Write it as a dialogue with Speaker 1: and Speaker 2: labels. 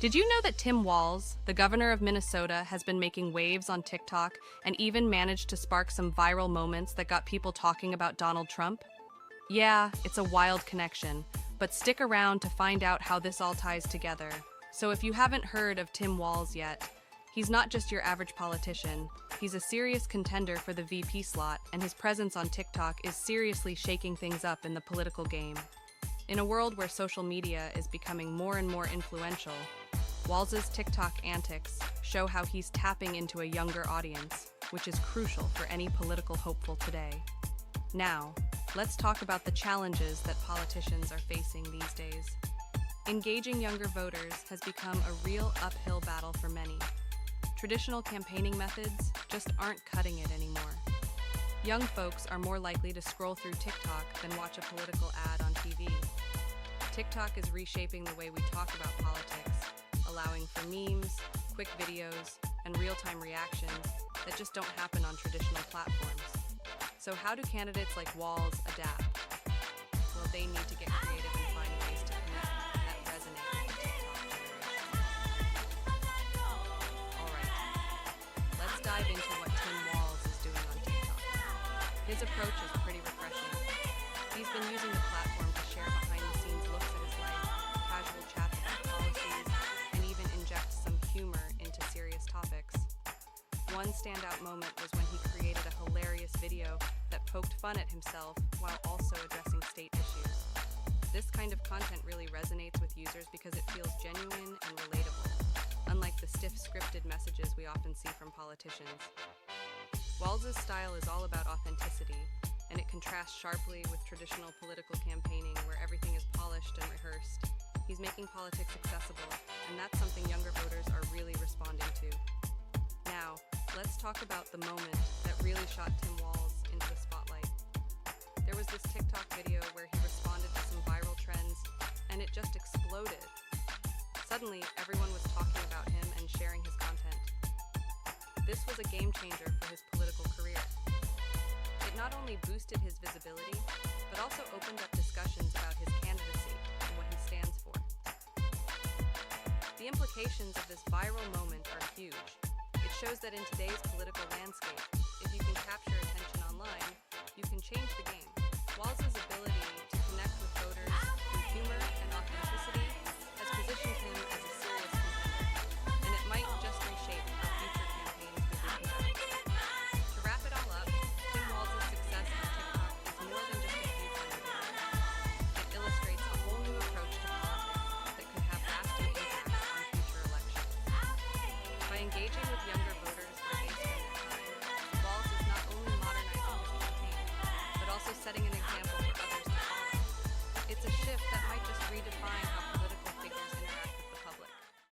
Speaker 1: Did you know that Tim Walz, the governor of Minnesota, has been making waves on TikTok and even managed to spark some viral moments that got people talking about Donald Trump? Yeah, it's a wild connection, but stick around to find out how this all ties together. So if you haven't heard of Tim Walz yet, he's not just your average politician. He's a serious contender for the VP slot, and his presence on TikTok is seriously shaking things up in the political game. In a world where social media is becoming more and more influential, Walz's TikTok antics show how he's tapping into a younger audience, which is crucial for any political hopeful today. Now, let's talk about the challenges that politicians are facing these days. Engaging younger voters has become a real uphill battle for many. Traditional campaigning methods just aren't cutting it anymore. Young folks are more likely to scroll through TikTok than watch a political ad on TV. TikTok is reshaping the way we talk about politics, allowing for memes, quick videos, and real-time reactions that just don't happen on traditional platforms. So how do candidates like Walz adapt? Well, they need to get creative and find ways to connect that resonate with the TikTok generation. All right, let's dive into what Tim Walz is doing on TikTok. His approach is pretty refreshing. He's been using the platform to share behind-the-scenes looks at his life, casual chats about policies, and even inject some humor into serious topics. One standout moment was when he created a hilarious video that poked fun at himself while also addressing state issues. This kind of content really resonates with users because it feels genuine and relatable, unlike the stiff scripted messages we often see from politicians. Walz's style is all about authenticity, and it contrasts sharply with traditional political campaigning where everything is polished and rehearsed. He's making politics accessible, and that's something younger voters are really responding to. Now, let's talk about the moment that really shot Tim Walz into the spotlight. There was this TikTok video where he responded to some viral trends, and it just exploded. Suddenly, everyone was talking about him and sharing his content. This was a game changer for his political career. It not only boosted his visibility, but also opened up discussions about his candidacy and what he stands for. The implications of this viral moment are huge. It shows that in today's political landscape, if you can capture attention online, you can change the game. Walz's ability to connect with voters through humor and authenticity has positioned him as a serious contender, and it might just reshape how future campaigns will be conducted. To wrap it all up, Tim Walz's success on TikTok is more than just a few funny videos. It illustrates a whole new approach to politics that could have lasting impacts on future elections. By engaging with younger voters where they spend their time, Walz is not only modernizing his campaign, but also setting an example for others to follow. It's a shift that might just redefine how